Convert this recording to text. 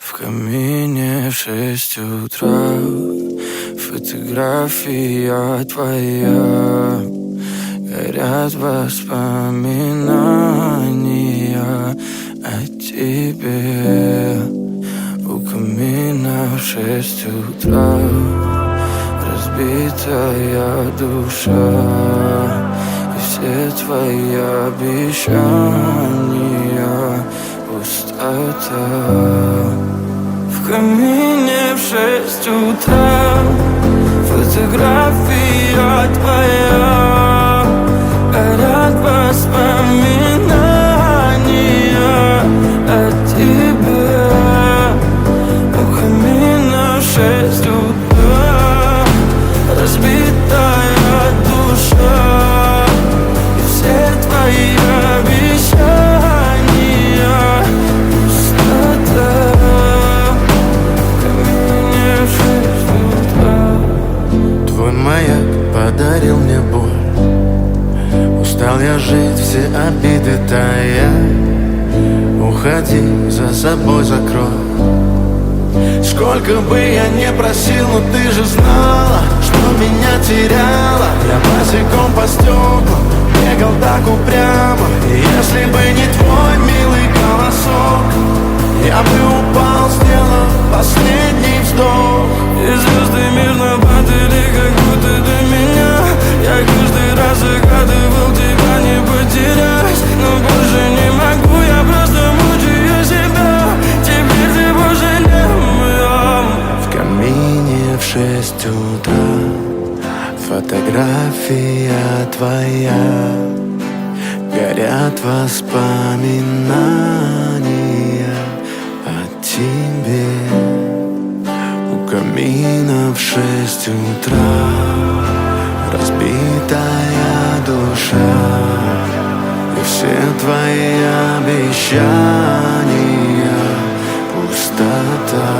В камине в 6 утра фотография твоя. Горят воспоминания о тебе. У камина в 6 утра разбитая душа. И все твои обещания пустота. В камине в 6 утра фотография твоя. Горят воспоминания о тебе. У камина в 6 утра разбитая душа. И все твои обещания пустота. В камине в 6 утра. Твой маяк подарил мне боль. Устал я жить, все обиды тая. Уходи, за собой закрой. Сколько бы я не просил, но ты же знала, что меня теряла. Я босиком по стеклам бегал так упрямо. И если бы не твой милый голосок, я бы упал, сделав последний вздох. И звезды мирно падали, как будто до меня. Я каждый раз загадывал тебя не потерять, но больше не могу, я просто мучаю себя. Теперь ты больше не моя. В камине в 6 утра фотография твоя. Горят воспоминания о тебе. У камина в 6 утра разбитая душа. И все твои обещания пустота.